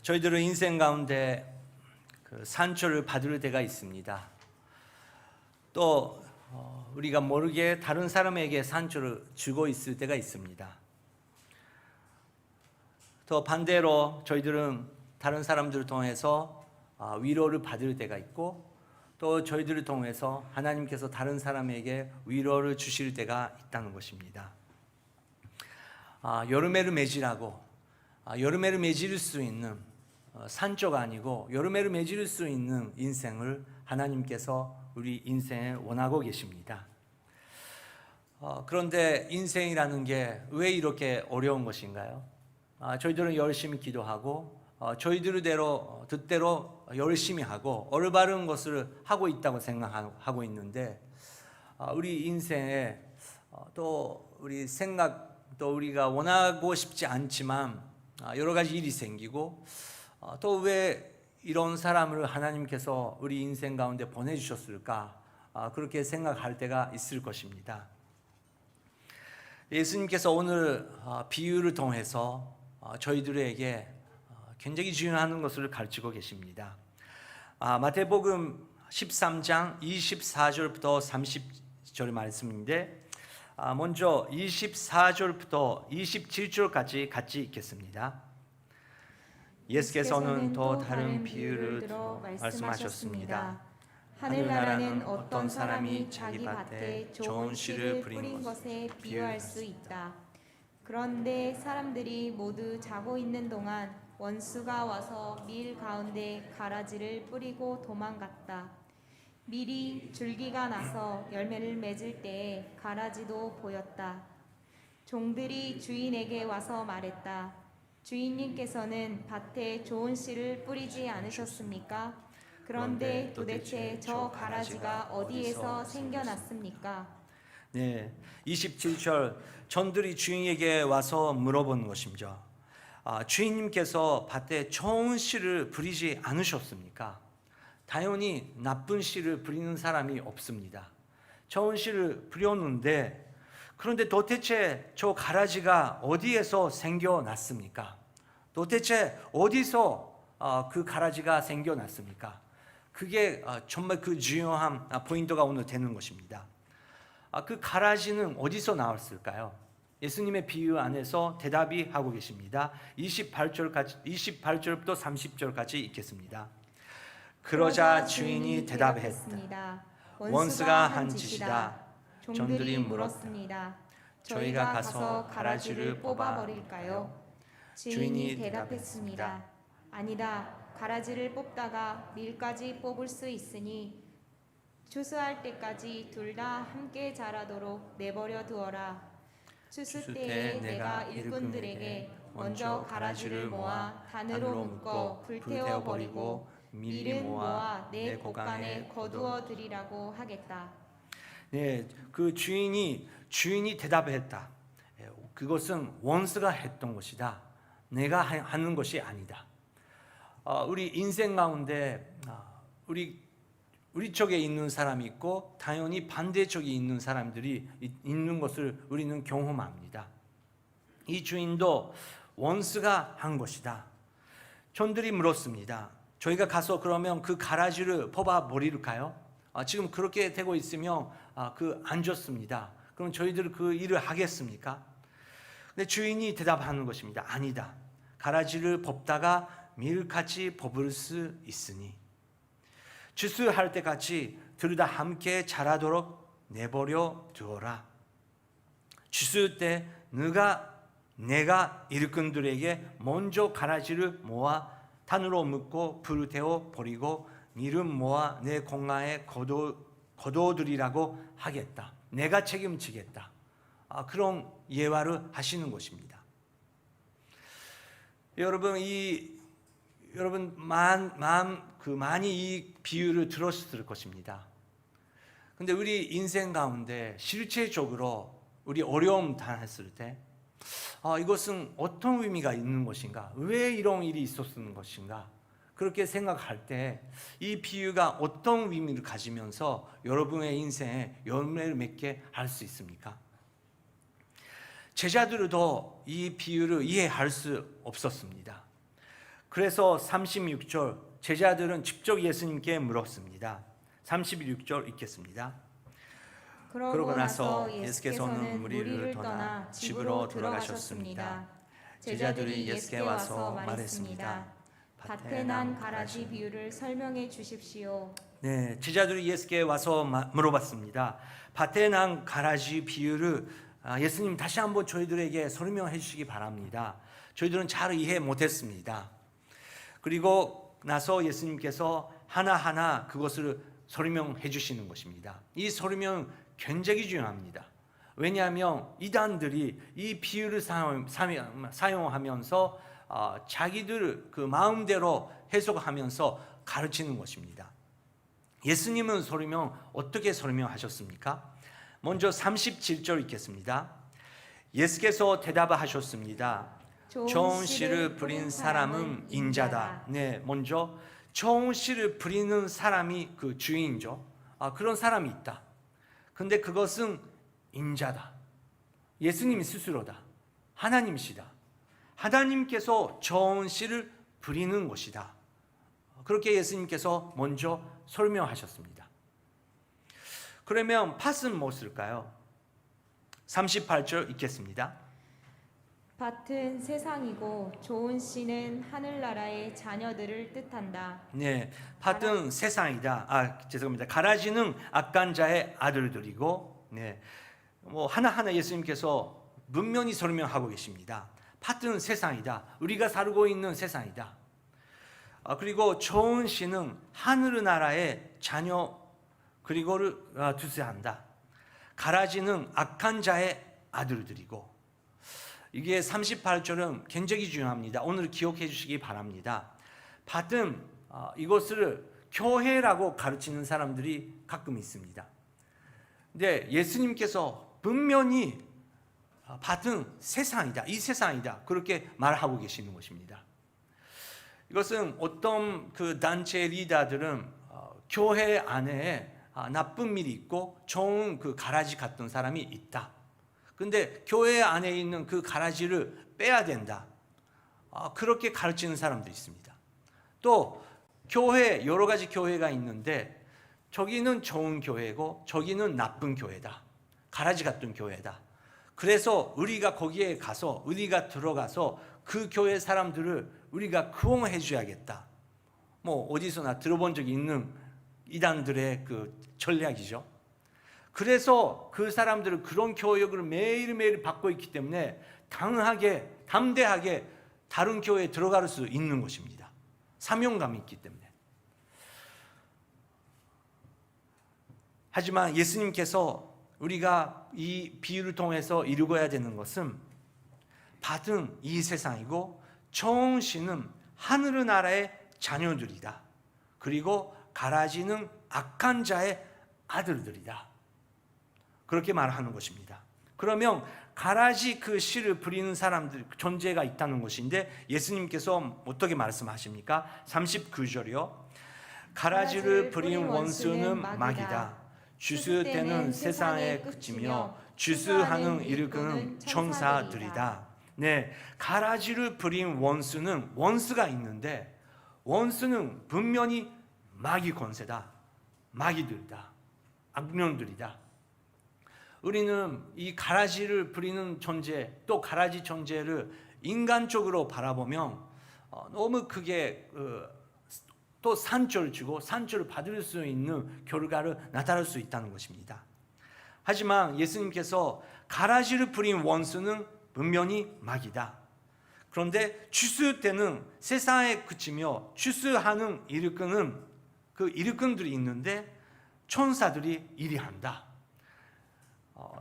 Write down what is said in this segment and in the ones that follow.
저희들은 인생 가운데 상처를 받을 때가 있습니다. 또 우리가 모르게 다른 사람에게 상처를 주고 있을 때가 있습니다. 또 반대로 저희들은 다른 사람들을 통해서 위로를 받을 때가 있고, 또 저희들을 통해서 하나님께서 다른 사람에게 위로를 주실 때가 있다는 것입니다. 여름에를 맺으라고 여름에를 맺을 수 있는 상처가 아니고 여름에를 맺을 수 있는 인생을 하나님께서 우리 인생에 원하고 계십니다. 그런데 인생이라는 게 왜 이렇게 어려운 것인가요? 저희들은 열심히 기도하고 저희들의 뜻대로 열심히 하고 올바른 것을 하고 있다고 생각하고 있는데, 우리 인생에 또 우리 생각, 또 우리가 원하고 싶지 않지만 여러 가지 일이 생기고, 또 왜 이런 사람을 하나님께서 우리 인생 가운데 보내주셨을까, 그렇게 생각할 때가 있을 것입니다. 예수님께서 오늘 비유를 통해서 저희들에게 굉장히 중요한 것을 가르치고 계십니다. 마태복음 13장 24절부터 30절 말씀인데, 먼저 24절부터 27절까지 같이 읽겠습니다. 예수께서는 또 다른 비유를 들어 말씀하셨습니다. 하늘나라는 어떤 사람이 자기 밭에 좋은 씨를 뿌린 것에 비유할 수 있다. 그런데 사람들이 모두 자고 있는 동안 원수가 와서 밀 가운데 가라지를 뿌리고 도망갔다. 밀이 줄기가 나서 열매를 맺을 때에 가라지도 보였다. 종들이 주인에게 와서 말했다. 주인님께서는 밭에 좋은 씨를 뿌리지 않으셨습니까? 그런데 도대체 저 가라지가 어디에서 생겨났습니까? 네, 27절 전들이 주인에게 와서 물어보는 것입니다. 주인님께서 밭에 좋은 씨를 뿌리지 않으셨습니까? 당연히 나쁜 씨를 뿌리는 사람이 없습니다. 좋은 씨를 뿌렸는데, 그런데 도대체 저 가라지가 어디에서 생겨났습니까? 도대체 어디서 그 가라지가 생겨났습니까? 그게 정말 그 중요한 포인트가 오늘 되는 것입니다. 그 가라지는 어디서 나왔을까요? 예수님의 비유 안에서 대답이 하고 계십니다. 28절부터 30절까지 읽겠습니다. 그러자 주인이 대답했다. 원수가 한 짓이다. 종들이 물었습니다. 저희가 가서 가라지를 뽑아버릴까요? 주인이 대답했습니다. 아니다. 가라지를 뽑다가 밀까지 뽑을 수 있으니 추수할 때까지 둘 다 함께 자라도록 내버려 두어라. 추수 때에 내가 일꾼들에게 먼저 가라지를 모아 단으로 묶어 불태워 버리고 밀은 모아 내 곳간에 거두어 드리라고 하겠다. 네, 그 주인이 대답했다. 그것은 원수가 했던 것이다. 내가 하는 것이 아니다. 우리 인생 가운데 우리 쪽에 있는 사람이 있고 당연히 반대쪽에 있는 사람들이 있는 것을 우리는 경험합니다. 이 주인도 원수가 한 것이다. 종들이 물었습니다. 저희가 가서 그러면 그 가라지를 뽑아 버릴까요? 지금 그렇게 되고 있으면 안 좋습니다. 그럼 저희들 그 일을 하겠습니까? 근데 주인이 대답하는 것입니다. 아니다. 가라지를 뽑다가 밀같이 뽑을 수 있으니 추수할 때까지 둘 다 함께 자라도록 내버려 두어라. 추수 때 내가 일꾼들에게 먼저 가라지를 모아 단으로 묶고 불태워 버리고 밀은 모아 내 공간에 거둬들이라고 하겠다. 내가 책임지겠다. 그런 예화를 하시는 것입니다. 여러분 많이 이 비유를 들었을 것입니다. 근데 우리 인생 가운데 실제적으로 우리 어려움 당했을 때 이것은 어떤 의미가 있는 것인가? 왜 이런 일이 있었는 것인가? 그렇게 생각할 때 이 비유가 어떤 의미를 가지면서 여러분의 인생에 열매를 맺게 할 수 있습니까? 제자들도 이 비유를 이해할 수 없었습니다. 그래서 36절 제자들은 직접 예수님께 물었습니다. 36절 읽겠습니다. 그러고 나서 예수께서는 무리를 떠나 집으로 들어가셨습니다. 제자들이 예수께 와서 말했습니다. 밭에 난 가라지 비유를 설명해 주십시오. 네, 제자들이 예수께 와서 물어봤습니다. 밭에 난 가라지 비유를 예수님 다시 한번 저희들에게 설명해 주시기 바랍니다. 저희들은 잘 이해 못했습니다. 그리고 나서 예수님께서 하나하나 그것을 설명해 주시는 것입니다. 이 설명 굉장히 중요합니다. 왜냐하면 이단들이 이 비유를 사용하면서 자기들 그 마음대로 해석하면서 가르치는 것입니다. 예수님은 설명 어떻게 설명하셨습니까? 먼저 37절 읽겠습니다. 예수께서 대답하셨습니다. 좋은 씨를 뿌린 사람은 인자다. 네, 먼저 좋은 씨를 뿌리는 사람이 그 주인이죠. 그런 사람이 있다. 근데 그것은 인자다. 예수님이 스스로다. 하나님이시다. 하나님께서 좋은 씨를 뿌리는 것이다. 그렇게 예수님께서 먼저 설명하셨습니다. 그러면 팥은 무엇일까요? 38절 읽겠습니다. 밭은 세상이고 좋은 씨는 하늘나라의 자녀들을 뜻한다. 네, 밭은 세상이다. 죄송합니다. 가라지는 악한 자의 아들들이고, 네, 뭐 하나하나 예수님께서 분명히 설명하고 계십니다. 밭은 세상이다. 우리가 살고 있는 세상이다. 그리고 좋은 씨는 하늘나라의 자녀 그리고를 두세한다. 가라지는 악한 자의 아들들이고. 이게 38절은 굉장히 중요합니다. 오늘 기억해 주시기 바랍니다. 밭은 이것을 교회라고 가르치는 사람들이 가끔 있습니다. 근데 예수님께서 분명히 밭은 세상이다. 이 세상이다. 그렇게 말하고 계시는 것입니다. 이것은 어떤 그 단체 리더들은 교회 안에 나쁜 일이 있고 좋은 그 가라지 같은 사람이 있다. 근데 교회 안에 있는 그 가라지를 빼야 된다. 그렇게 가르치는 사람도 있습니다. 또 교회 여러 가지 교회가 있는데 저기는 좋은 교회고 저기는 나쁜 교회다. 가라지 같은 교회다. 그래서 우리가 거기에 가서 우리가 들어가서 그 교회 사람들을 우리가 구원해 줘야겠다. 뭐 어디서나 들어본 적이 있는 이단들의 그 전략이죠. 그래서 그 사람들은 그런 교육을 매일매일 받고 있기 때문에 담대하게 다른 교회에 들어갈 수 있는 것입니다. 사명감이 있기 때문에. 하지만 예수님께서 우리가 이 비유를 통해서 이루어야 되는 것은 밭은 이 세상이고 좋은 씨는 하늘나라의 자녀들이다. 그리고 가라지는 악한 자의 아들들이다. 그렇게 말하는 것입니다. 그러면 가라지 그 씨를 뿌리는 사람들 존재가 있다는 것인데 예수님께서 어떻게 말씀하십니까? 39절이요. 가라지를 뿌린 원수는 마귀다. 주스 때는 세상의 끝이며 주스하는 일꾼은 천사들이다. 네, 가라지를 뿌린 원수는 원수가 있는데 원수는 분명히 마귀 권세다. 마귀들이다. 악령들이다. 우리는 이 가라지를 뿌리는 존재, 또 가라지 존재를 인간적으로 바라보면 너무 크게 또 상처를 주고 상처를 받을 수 있는 결과를 나타낼 수 있다는 것입니다. 하지만 예수님께서 가라지를 뿌린 원수는 분명히 마귀다. 그런데 주스 때는 세상에 그치며 주스하는 일꾼은 그 일꾼들이 있는데 천사들이 일해한다.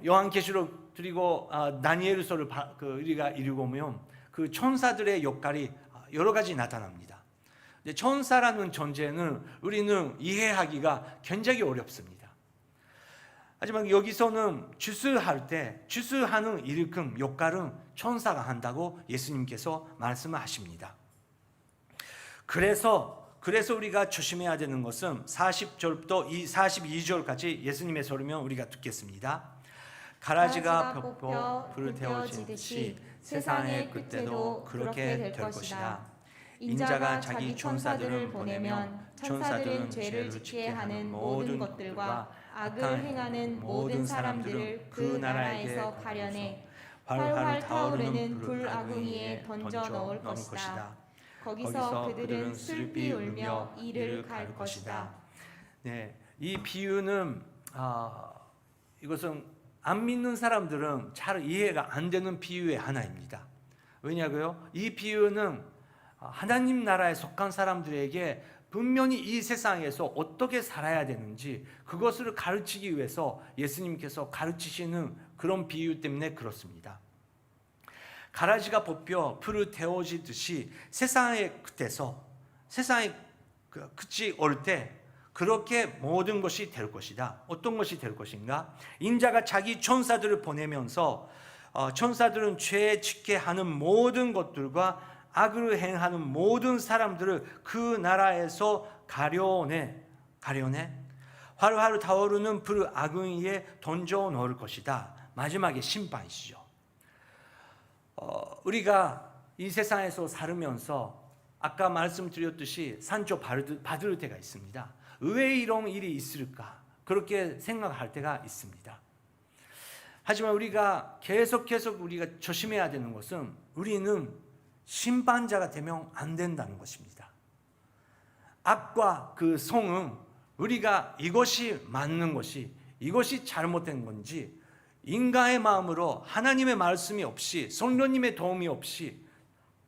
요한계시록 그리고 다니엘서를 우리가 읽어보면 그 천사들의 역할이 여러 가지 나타납니다. 근데 천사라는 존재는 우리는 이해하기가 굉장히 어렵습니다. 하지만 여기서는 주스할 때 주스하는 일꾼 역할은 천사가 한다고 예수님께서 말씀하십니다. 그래서 우리가 조심해야 되는 것은 40절부터 42절까지 예수님의 설명 우리가 듣겠습니다. 가라지가 뽑혀 불태워지듯이 세상의 끝에도 그렇게 될 것이다. 인자가 자기 천사들을 보내면 천사들은 죄를 짓게 하는 모든 것들과 악을 행하는 모든 사람들을 그 나라에서 가려내 활활 타오르는 불아궁이에 던져 넣을 것이다. 거기서 그들은 슬피 울며 이를 갈 것이다. 네, 이 비유는 이것은 안 믿는 사람들은 잘 이해가 안 되는 비유의 하나입니다. 왜냐고요? 이 비유는 하나님 나라에 속한 사람들에게 분명히 이 세상에서 어떻게 살아야 되는지 그것을 가르치기 위해서 예수님께서 가르치시는 그런 비유 때문에 그렇습니다. 가라지가 뽑혀 풀을 태워지듯이 세상의 끝에서 세상의 끝이 올 때 그렇게 모든 것이 될 것이다. 어떤 것이 될 것인가? 인자가 자기 천사들을 보내면서 천사들은 죄 짓게 하는 모든 것들과 악을 행하는 모든 사람들을 그 나라에서 가려내 활활 타오르는 불아궁이에 던져 넣을 것이다. 마지막에 심판이시죠. 우리가 이 세상에서 살면서 아까 말씀드렸듯이 산조 받을 때가 있습니다. 왜 이런 일이 있을까? 그렇게 생각할 때가 있습니다. 하지만 우리가 계속 우리가 조심해야 되는 것은 우리는 심판자가 되면 안 된다는 것입니다. 악과 그 성은 우리가 이것이 맞는 것이 이것이 잘못된 건지 인간의 마음으로 하나님의 말씀이 없이 성령님의 도움이 없이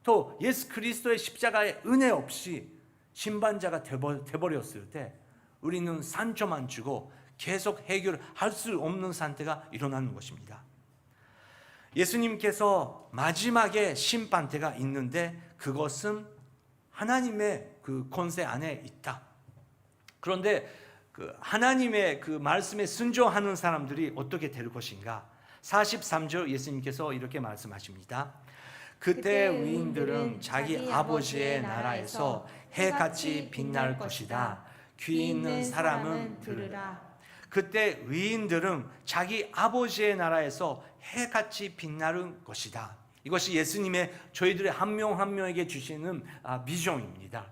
또 예수 그리스도의 십자가의 은혜 없이 심판자가 되어버렸을 때 우리는 상처만 주고 계속 해결할 수 없는 상태가 일어나는 것입니다. 예수님께서 마지막에 심판 때가 있는데 그것은 하나님의 그 권세 안에 있다. 그런데 그 하나님의 그 말씀에 순종하는 사람들이 어떻게 될 것인가? 43절 예수님께서 이렇게 말씀하십니다. 그때 의인들은 자기 아버지의 나라에서 해같이 빛날 것이다. 귀 있는 사람은 들으라. 그때 의인들은 자기 아버지의 나라에서 해같이 빛나는 것이다. 이것이 예수님의 저희들의 한 명 한 명에게 주시는 비전입니다.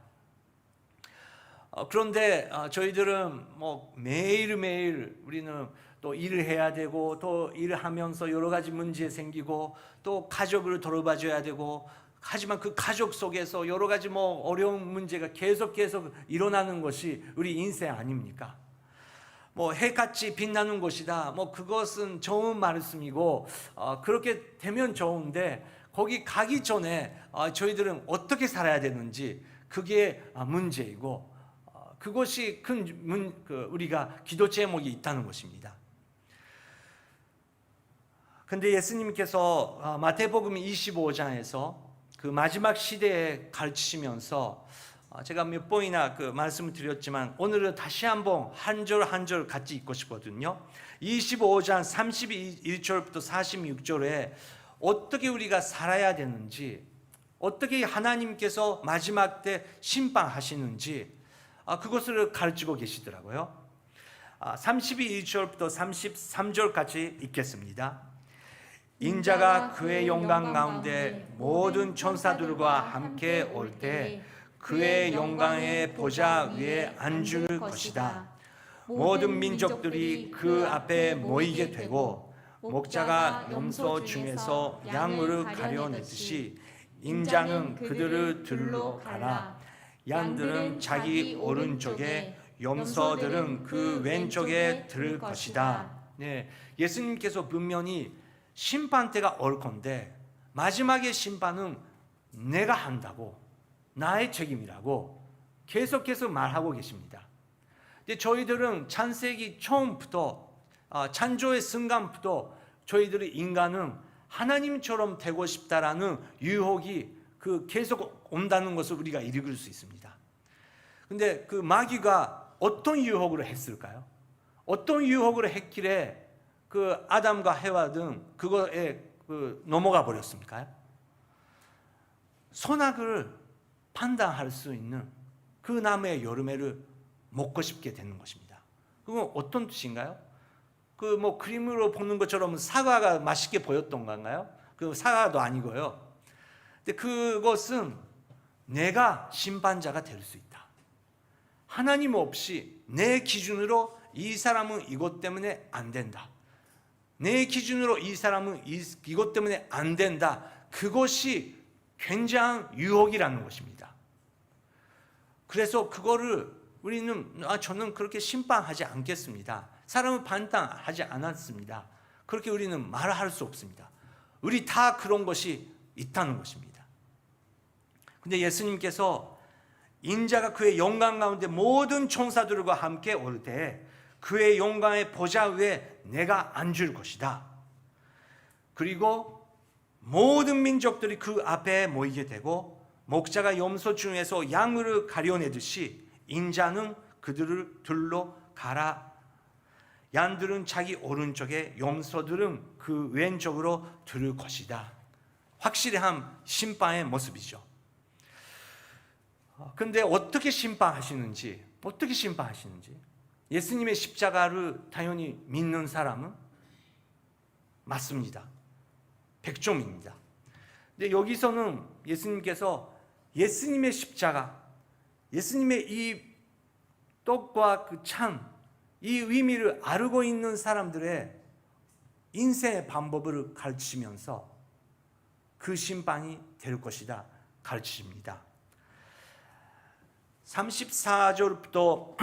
그런데 저희들은 뭐 매일매일 우리는 또 일을 해야 되고 또 일을 하면서 여러 가지 문제 생기고 또 가족을 돌봐줘야 되고 하지만 그 가족 속에서 여러 가지 뭐 어려운 문제가 계속 일어나는 것이 우리 인생 아닙니까? 뭐 해같이 빛나는 것이다. 뭐 그것은 좋은 말씀이고 그렇게 되면 좋은데 거기 가기 전에 저희들은 어떻게 살아야 되는지 그게 문제이고 그것이 우리가 기도 제목이 있다는 것입니다. 근데 예수님께서 마태복음 25장에서 그 마지막 시대에 가르치시면서 제가 몇 번이나 그 말씀을 드렸지만 오늘은 다시 한번 한 절 한 절 같이 읽고 싶거든요. 25장 31절부터 46절에 어떻게 우리가 살아야 되는지 어떻게 하나님께서 마지막 때 심판하시는지 그것을 가르치고 계시더라고요. 32절부터 33절까지 읽겠습니다. 인자가 그의 영광 가운데 모든 천사들과 함께 올 때 그의 영광의 보좌 위에 앉을 것이다. 모든 민족들이 그 앞에 모이게 되고 목자가 염소 중에서 양을 가려내듯이 인자는 그들을 들러 가라. 양들은 자기 오른쪽에 염소들은 그 왼쪽에 들을 것이다. 네, 예수님께서 분명히 심판 때가 올 건데 마지막의 심판은 내가 한다고 나의 책임이라고 계속해서 말하고 계십니다. 근데 저희들은 창세기 처음부터 창조의 순간부터 저희들의 인간은 하나님처럼 되고 싶다라는 유혹이 계속 온다는 것을 우리가 읽을 수 있습니다. 근데 그 마귀가 어떤 유혹을 했을까요? 어떤 유혹을 했길래 그 아담과 해와 등 그거에 넘어가 버렸습니까? 선악을 판단할 수 있는 그 나무의 열매를 먹고 싶게 되는 것입니다. 그건 어떤 뜻인가요? 그 뭐 그림으로 보는 것처럼 사과가 맛있게 보였던 건가요? 그 사과도 아니고요. 근데 그것은 내가 심판자가 될 수 있다. 하나님 없이 내 기준으로 이 사람은 이것 때문에 안 된다. 내 기준으로 이 사람은 이것 때문에 안 된다. 그것이 굉장한 유혹이라는 것입니다. 그래서 그거를 우리는 저는 그렇게 심판하지 않겠습니다. 사람은 판단하지 않았습니다. 그렇게 우리는 말할 수 없습니다. 우리 다 그런 것이 있다는 것입니다. 근데 예수님께서 인자가 그의 영광 가운데 모든 천사들과 함께 올 때 그의 영광의 보좌 위에 내가 앉을 것이다. 그리고 모든 민족들이 그 앞에 모이게 되고 목자가 염소 중에서 양을 가려내듯이 인자는 그들을 들로 가라. 양들은 자기 오른쪽에 염소들은 그 왼쪽으로 들을 것이다. 확실한 심판의 모습이죠. 근데 어떻게 심판하시는지 예수님의 십자가를 당연히 믿는 사람은 맞습니다. 100점입니다. 근데 여기서는 예수님께서 예수님의 십자가, 예수님의 이 떡과 그 창, 이 의미를 알고 있는 사람들의 인생의 방법을 가르치면서 그 심판이 될 것이다 가르치십니다. 34절부터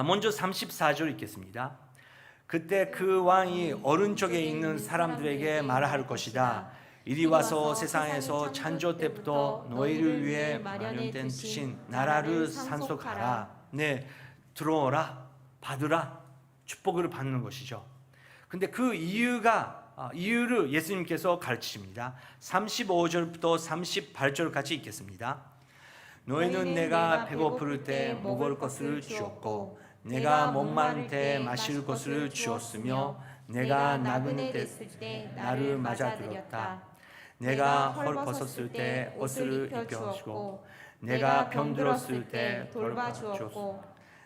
먼저 34절 읽겠습니다. 그때 그 왕이 오른쪽에 있는 사람들에게 말할 것이다. 이리 와서 세상에서 창조 때부터 너희를 위해 마련된 신 나라를 상속하라. 네, 들어오라, 받으라, 축복을 받는 것이죠. 근데 그 이유를 예수님께서 가르치십니다. 35절부터 38절까지 읽겠습니다. 너희는 내가 배고플 때 먹을 것을 주었고 내가 목마를 때 마실 것을 주었으며 내가 나그네 됐을 때 나를 맞아들였다. 내가 헐벗었을 때 옷을 입혀주고 내가 병들었을 때 돌봐주었고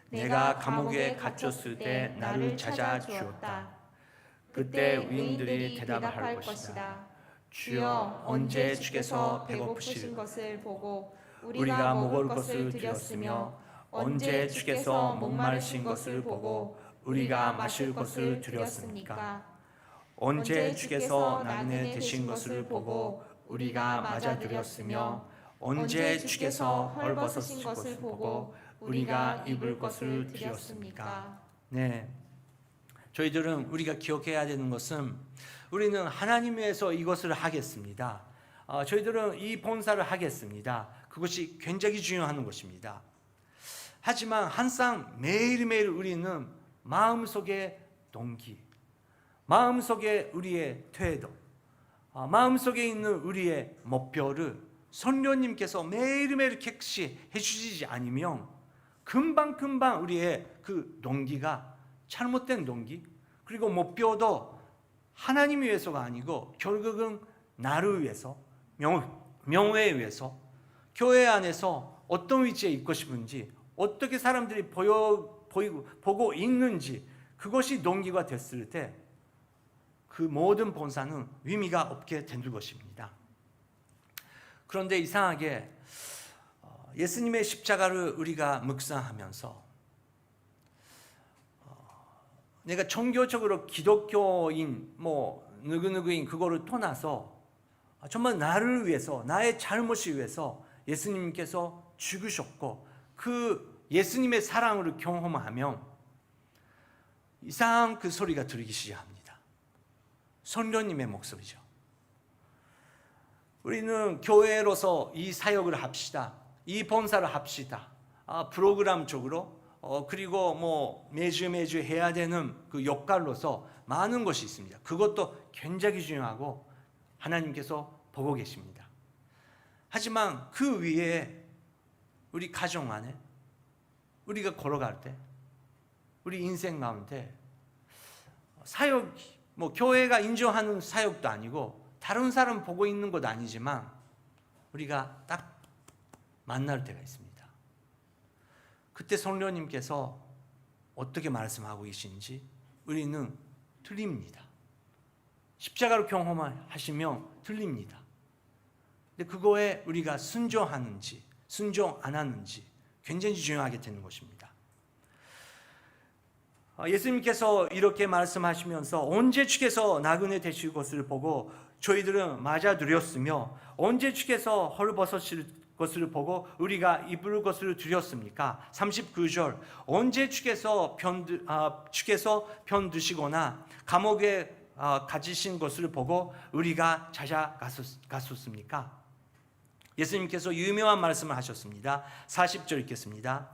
내가 감옥에 갇혔을 때 나를 찾아주었다. 그때 의인들이 대답할 것이다. 주여, 언제 주께서 배고프신 것을 보고 우리가 먹을 것을 드렸으며 언제 주께서 목마르신 것을 보고 우리가 마실 것을 드렸습니까? 언제 주께서 나그네 되신 것을 보고 우리가 맞아드렸으며 언제 주께서 헐벗으신 것을 보고 우리가 입을 것을 드렸습니까? 네, 저희들은 우리가 기억해야 되는 것은 우리는 하나님 위해서 이것을 하겠습니다. 저희들은 이 봉사를 하겠습니다. 그것이 굉장히 중요한 것입니다. 하지만 항상 매일매일 우리는 마음속의 동기, 마음속에 우리의 태도, 마음속에 있는 우리의 목표를 성령님께서 매일매일 객시해 주시지 않으면 금방 우리의 그 동기가 잘못된 동기, 그리고 목표도 하나님 위해서가 아니고 결국은 나를 위해서, 명예에 위해서, 교회 안에서 어떤 위치에 있고 싶은지, 어떻게 사람들이 보고 있는지, 그것이 동기가 됐을 때 그 모든 본사는 의미가 없게 된 것입니다. 그런데 이상하게 예수님의 십자가를 우리가 묵상하면서 내가 종교적으로 기독교인 누구누구인 그거를 떠나서 정말 나를 위해서, 나의 잘못을 위해서 예수님께서 죽으셨고 그 예수님의 사랑을 경험하면 이상한 그 소리가 들리기 시작합니다. 성령님의 목소리죠. 우리는 교회로서 이 사역을 합시다, 이 봉사를 합시다, 프로그램적으로 그리고 매주 해야 되는 그 역할로서 많은 것이 있습니다. 그것도 굉장히 중요하고 하나님께서 보고 계십니다. 하지만 그 위에 우리 가정 안에, 우리가 걸어갈 때, 우리 인생 가운데 사역이 교회가 인정하는 사역도 아니고 다른 사람 보고 있는 것도 아니지만 우리가 딱 만날 때가 있습니다. 그때 성령님께서 어떻게 말씀하고 계신지 우리는 들립니다. 십자가로 경험하시면 들립니다. 근데 그거에 우리가 순종하는지 순종 안 하는지 굉장히 중요하게 되는 것입니다. 예수님께서 이렇게 말씀하시면서 언제 주께서 나그네 되실 것을 보고 저희들은 맞아들였으며 언제 주께서 헐벗으실 것을 보고 우리가 입을 것을 두렸습니까? 39절 언제 주께서 편드시거나 감옥에 갇히신 것을 보고 우리가 찾아갔었습니까? 예수님께서 유명한 말씀을 하셨습니다. 40절 읽겠습니다.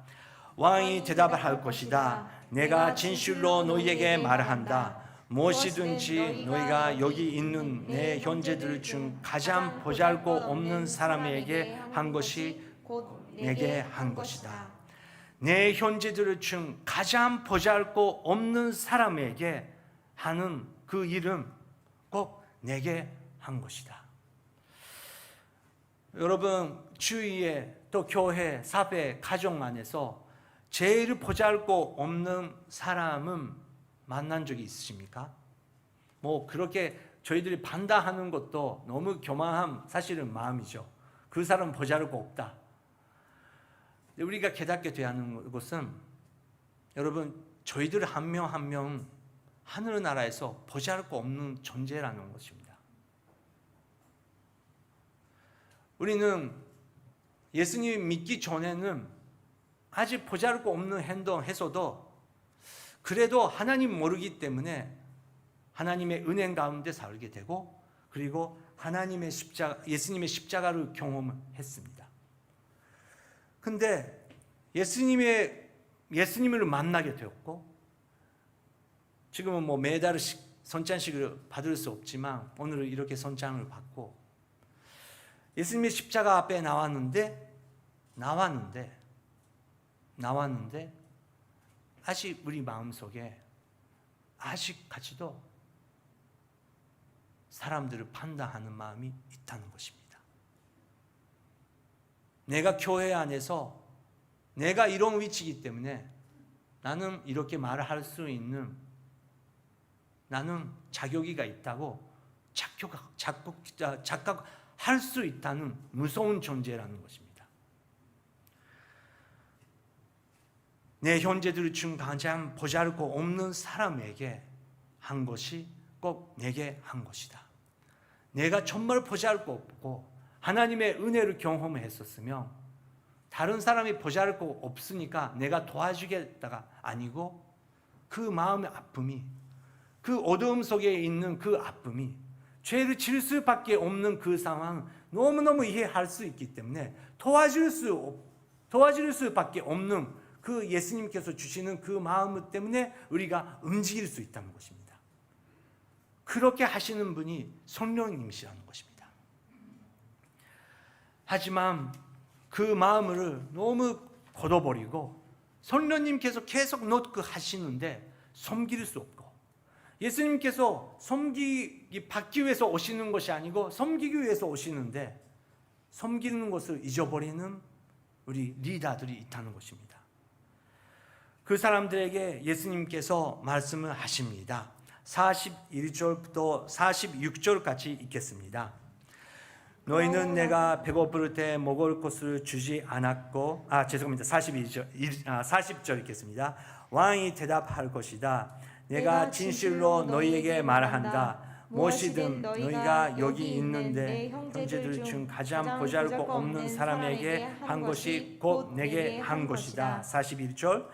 왕이 대답을 할 것이다. 내가 진실로 너희에게 말한다. 무엇이든지 너희가 여기 있는 내 형제들 중 가장 보잘것없는 사람에게 한 것이 곧 내게 한 것이다. 내 형제들 중 가장 보잘것없는 사람에게 하는 그 일은 꼭 내게 한 것이다. 여러분 주위에 또 교회, 사회, 가정 안에서 제일 보잘것없는 사람은 만난 적이 있으십니까? 뭐 그렇게 저희들이 반다하는 것도 너무 교만한 사실은 마음이죠. 그 사람은 보잘것없다. 우리가 깨닫게 돼야 하는 것은 여러분 저희들 한 명 한 명 하늘나라에서 보잘것없는 존재라는 것입니다. 우리는 예수님 믿기 전에는 아직 보잘것없는 행동해서도 그래도 하나님 모르기 때문에 하나님의 은혜 가운데 살게 되고 그리고 하나님의 예수님의 십자가를 경험했습니다. 근데 예수님을 만나게 되었고 지금은 뭐 매달 선찬식을 받을 수 없지만 오늘은 이렇게 선찬을 받고 예수님의 십자가 앞에 나왔는데 아직 우리 마음속에 아직까지도 사람들을 판단하는 마음이 있다는 것입니다. 내가 교회 안에서 내가 이런 위치이기 때문에 나는 이렇게 말을 할 수 있는 나는 자격이가 있다고 착각할 수 있다는 무서운 존재라는 것입니다. 내 형제들 중 가장 보잘것없는 사람에게 한 것이 꼭 내게 한 것이다. 내가 정말 보잘것없고 하나님의 은혜를 경험했었으면 다른 사람이 보잘것없으니까 내가 도와주겠다가 아니고 그 마음의 아픔이 그 어두움 속에 있는 그 아픔이 죄를 질 수밖에 없는 그 상황 너무너무 이해할 수 있기 때문에 도와줄 수밖에 없는 그 예수님께서 주시는 그 마음 때문에 우리가 움직일 수 있다는 것입니다. 그렇게 하시는 분이 성령님이시라는 것입니다. 하지만 그 마음을 너무 걷어버리고 성령님께서 계속 노크하시는데 섬길 수 없고 예수님께서 받기 위해서 오시는 것이 아니고 섬기기 위해서 오시는데 섬기는 것을 잊어버리는 우리 리더들이 있다는 것입니다. 그 사람들에게 예수님께서 말씀을 하십니다. 41절부터 46절까지 읽겠습니다. 너희는 내가 배고플 때 먹을 것을 주지 않았고 40절 읽겠습니다. 왕이 대답할 것이다. 내가 진실로 너희에게 말한다. 무엇이든 너희가 여기 있는 내 형제들 중 가장 보잘것없는 사람에게 한 것이 곧 내게 한 것이다. 41절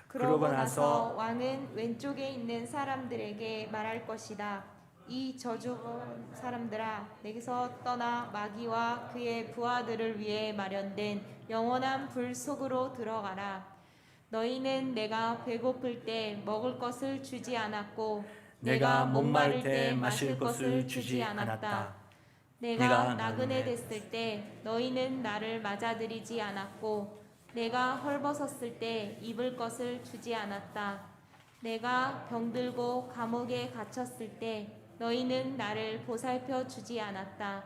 그러고 나서 왕은 왼쪽에 있는 사람들에게 말할 것이다. 이 저주한 사람들아, 내게서 떠나 마귀와 그의 부하들을 위해 마련된 영원한 불 속으로 들어가라. 너희는 내가 배고플 때 먹을 것을 주지 않았고 내가 목마를 때 마실 것을 주지 않았다. 내가 나그네 됐을 때 너희는 나를 맞아들이지 않았고 내가 헐벗었을 때 입을 것을 주지 않았다. 내가 병들고 감옥에 갇혔을 때 너희는 나를 보살펴 주지 않았다.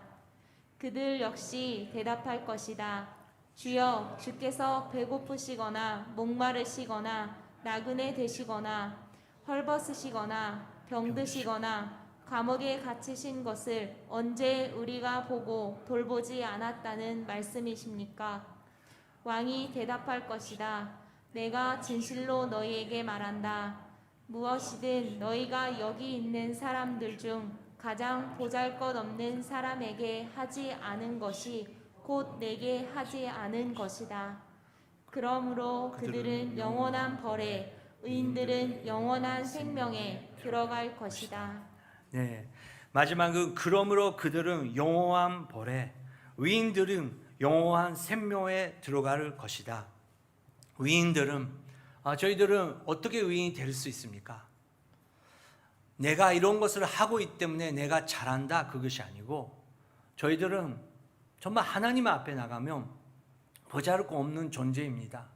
그들 역시 대답할 것이다. 주여, 주께서 배고프시거나 목마르시거나 나그네 되시거나 헐벗으시거나 병드시거나 감옥에 갇히신 것을 언제 우리가 보고 돌보지 않았다는 말씀이십니까? 왕이 대답할 것이다. 내가 진실로 너희에게 말한다. 무엇이든 너희가 여기 있는 사람들 중 가장 보잘것없는 사람에게 하지 않은 것이 곧 내게 하지 않은 것이다. 그러므로 그들은 영원한 벌에, 의인들은 영원한 생명에 들어갈 것이다. 네, 마지막은 그러므로 그들은 영원한 벌에, 의인들은 영원한 생명에 들어갈 것이다. 의인들은 저희들은 어떻게 의인이 될 수 있습니까? 내가 이런 것을 하고 있기 때문에 내가 잘한다, 그것이 아니고 저희들은 정말 하나님 앞에 나가면 보잘것 없는 존재입니다.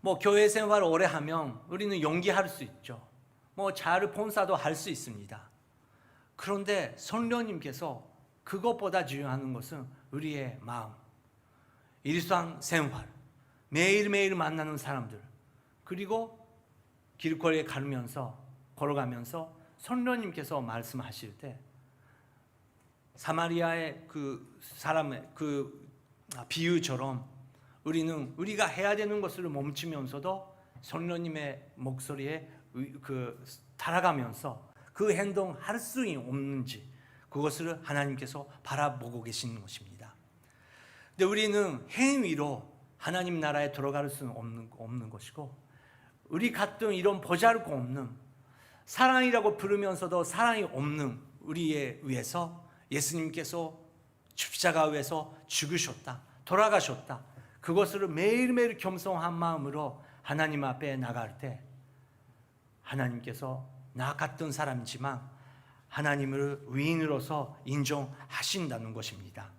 뭐 교회 생활을 오래 하면 우리는 연기할 수 있죠. 뭐 잘 봉사도 할 수 있습니다. 그런데 성령님께서 그것보다 중요한 것은 우리의 마음, 일상생활, 매일매일 만나는 사람들, 그리고 길거리에 걸어가면서 성령님께서 말씀하실 때 사마리아의 그 사람의 그 비유처럼 우리가 해야 되는 것을 멈추면서도 성령님의 목소리에 따라가면서 그 행동 할 수 없는지 그것을 하나님께서 바라보고 계시는 것입니다. 근데 우리는 행위로 하나님 나라에 들어갈 수는 없는 것이고, 우리 같은 이런 보잘것 없는 사랑이라고 부르면서도 사랑이 없는 우리에 의해서 예수님께서 십자가 위에서 죽으셨다, 돌아가셨다. 그것을 매일매일 겸손한 마음으로 하나님 앞에 나갈 때 하나님께서 나 같은 사람이지만 하나님을 의인으로서 인정하신다는 것입니다.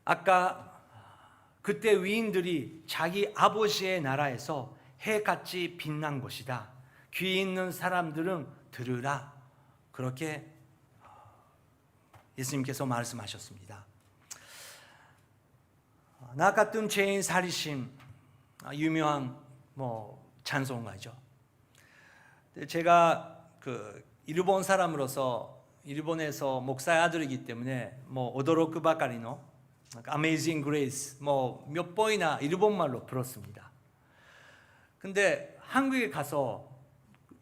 아까 그때 의인들이 자기 아버지의 나라에서 해같이 빛난 것이다. 귀 있는 사람들은 들으라. 그렇게 예수님께서 말씀하셨습니다. 나 같은 죄인 살리심, 유명한 찬송가죠. 제가 일본 사람으로서 일본에서 목사의 아들이기 때문에 오도로크 바카리노 Amazing Grace 몇 번이나 일본말로 불렀습니다. 근데 한국에 가서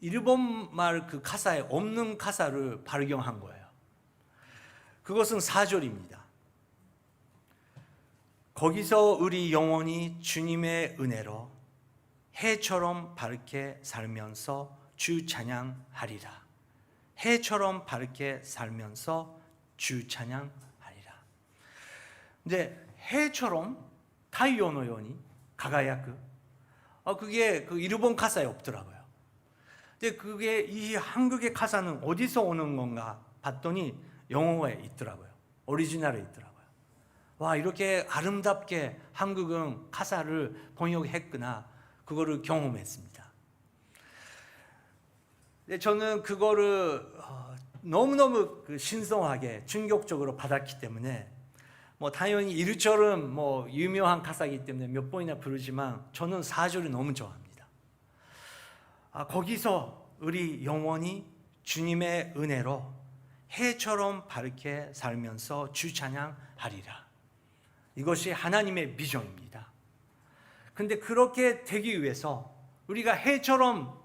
일본말 그 가사에 없는 가사를 발견한 거예요. 그것은 4절입니다. 거기서 우리 영혼이 주님의 은혜로 해처럼 밝게 살면서 주 찬양하리라. 해처럼 밝게 살면서 주 찬양하리라. 근데 해처럼 타이요노 요니 가가야크, 그게 그 일본 가사에 없더라고요. 근데 그게 이 한국의 가사는 어디서 오는 건가 봤더니 영어에 있더라고요. 오리지널에 있더라고요. 와, 이렇게 아름답게 한국은 가사를 번역했구나, 그거를 경험했습니다. 근데 저는 그거를 너무너무 신성하게 충격적으로 받았기 때문에 당연히 1절은 유명한 가사이기 때문에 몇 번이나 부르지만 저는 4절을 너무 좋아합니다. 거기서 우리 영혼이 주님의 은혜로 해처럼 밝게 살면서 주 찬양하리라. 이것이 하나님의 비전입니다. 근데 그렇게 되기 위해서 우리가 해처럼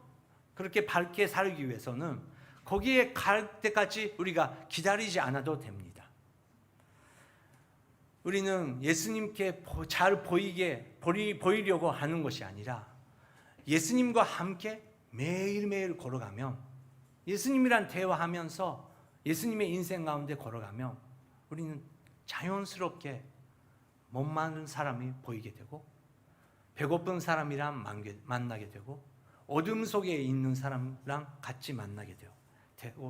그렇게 밝게 살기 위해서는 거기에 갈 때까지 우리가 기다리지 않아도 됩니다. 우리는 예수님께 잘 보이려고 하는 것이 아니라 예수님과 함께 매일매일 걸어가면, 예수님이랑 대화하면서 예수님의 인생 가운데 걸어가면 우리는 자연스럽게 못 마는 사람이 보이게 되고, 배고픈 사람이랑 만나게 되고, 어둠 속에 있는 사람랑 같이 만나게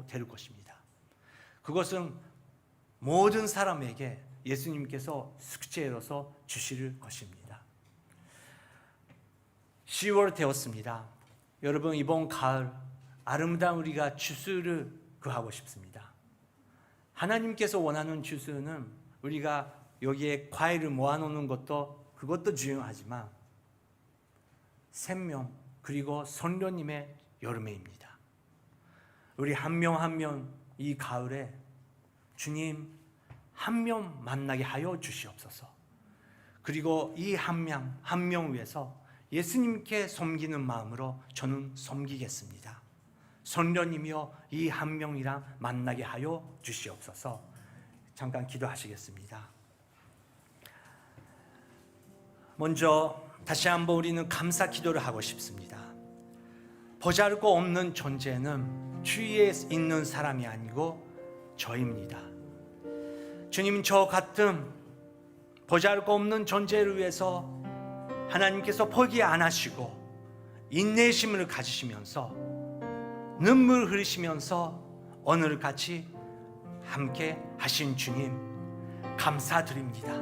될 것입니다. 그것은 모든 사람에게 예수님께서 숙제로서 주실 것입니다. 10월 되었습니다. 여러분, 이번 가을 아름다운 우리가 주스를 구하고 싶습니다. 하나님께서 원하는 주스는 우리가 여기에 과일을 모아놓는 그것도 중요하지만 생명 그리고 성령님의 열매입니다. 우리 한 명 한 명 이 가을에 주님 한 명 만나게 하여 주시옵소서. 그리고 이 한 명 위해서 예수님께 섬기는 마음으로 저는 섬기겠습니다. 성령님이여 이 한 명이랑 만나게 하여 주시옵소서. 잠깐 기도하시겠습니다. 먼저 다시 한번 우리는 감사 기도를 하고 싶습니다. 보잘것 없는 존재는 주위에 있는 사람이 아니고 저입니다. 주님, 저 같은 보잘것 없는 존재를 위해서 하나님께서 포기 안 하시고 인내심을 가지시면서 눈물 흘리시면서 오늘같이 함께 하신 주님 감사드립니다.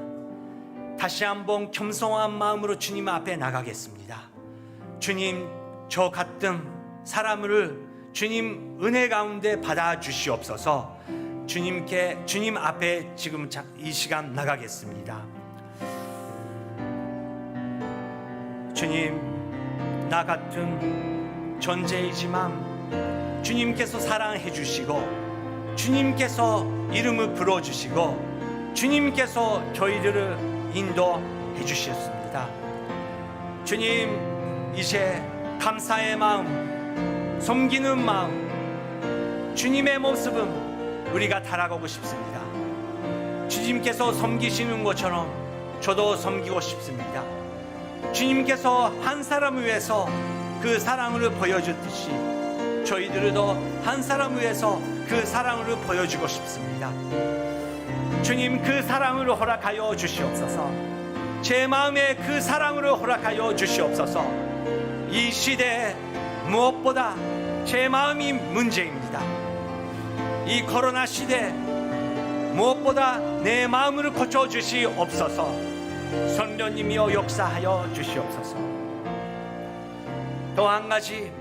다시 한번 겸손한 마음으로 주님 앞에 나가겠습니다. 주님, 저 같은 사람을 주님 은혜 가운데 받아 주시옵소서. 주님 앞에 지금 이 시간 나가겠습니다. 주님, 나 같은 존재이지만 주님께서 사랑해 주시고 주님께서 이름을 불러주시고 주님께서 저희들을 인도해 주셨습니다. 주님, 이제 감사의 마음, 섬기는 마음, 주님의 모습은 우리가 달아가고 싶습니다. 주님께서 섬기시는 것처럼 저도 섬기고 싶습니다. 주님께서 한 사람을 위해서 그 사랑을 보여줬듯이 저희들도 한 사람을 위해서 그 사랑을 보여주고 싶습니다. 주님, 그 사랑을 허락하여 주시옵소서. 제 마음에 그 사랑을 허락하여 주시옵소서. 이 시대에 무엇보다 제 마음이 문제입니다. 이 코로나 시대 무엇보다 내 마음을 고쳐주시옵소서. 성령님이여 역사하여 주시옵소서. 또 한 가지,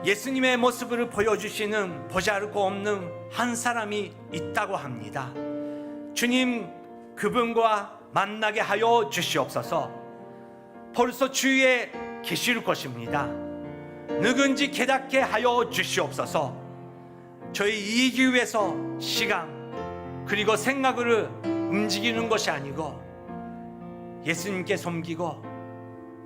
예수님의 모습을 보여주시는 보잘것 없는 한 사람이 있다고 합니다. 주님, 그분과 만나게 하여 주시옵소서. 벌써 주위에 계실 것입니다. 누군지 깨닫게 하여 주시옵소서. 저희 이익을 위해서 시간 그리고 생각을 움직이는 것이 아니고 예수님께 섬기고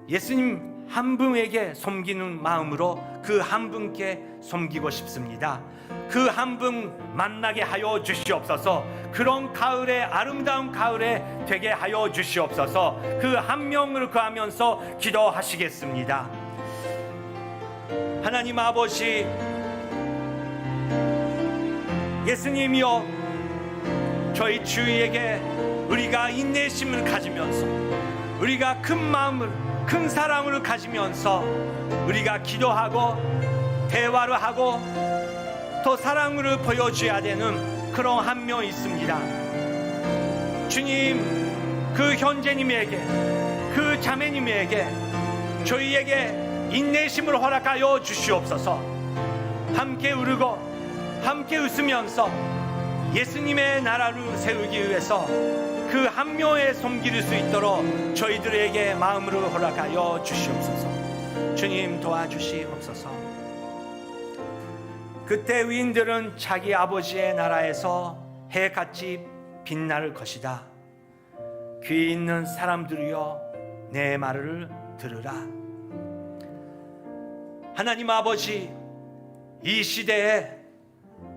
예수님 한 분에게 섬기는 마음으로 그 한 분께 섬기고 싶습니다. 그 한 분 만나게 하여 주시옵소서. 그런 가을에, 아름다운 가을에 되게 하여 주시옵소서. 그 한 명을 구하면서 기도하시겠습니다. 하나님 아버지, 예수님이여, 저희 주위에게 우리가 인내심을 가지면서 우리가 큰 마음을, 큰 사랑을 가지면서 우리가 기도하고 대화를 하고 또 사랑을 보여줘야 되는 그런 한 명 있습니다. 주님, 그 형제님에게, 그 자매님에게 저희에게 인내심을 허락하여 주시옵소서. 함께 울고 함께 웃으면서 예수님의 나라를 세우기 위해서 그 한 명에 섬길 수 있도록 저희들에게 마음을 허락하여 주시옵소서. 주님, 도와주시옵소서. 그때 의인들은 자기 아버지의 나라에서 해같이 빛날 것이다. 귀 있는 사람들이여, 내 말을 들으라. 하나님 아버지, 이 시대에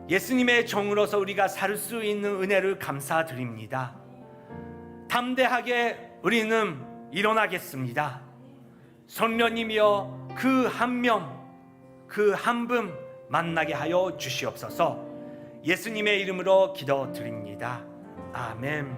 예수님의 종으로서 우리가 살 수 있는 은혜를 감사드립니다. 담대하게 우리는 일어나겠습니다. 성령님이여, 그 한 명, 그 한 분 만나게 하여 주시옵소서. 예수님의 이름으로 기도드립니다. 아멘.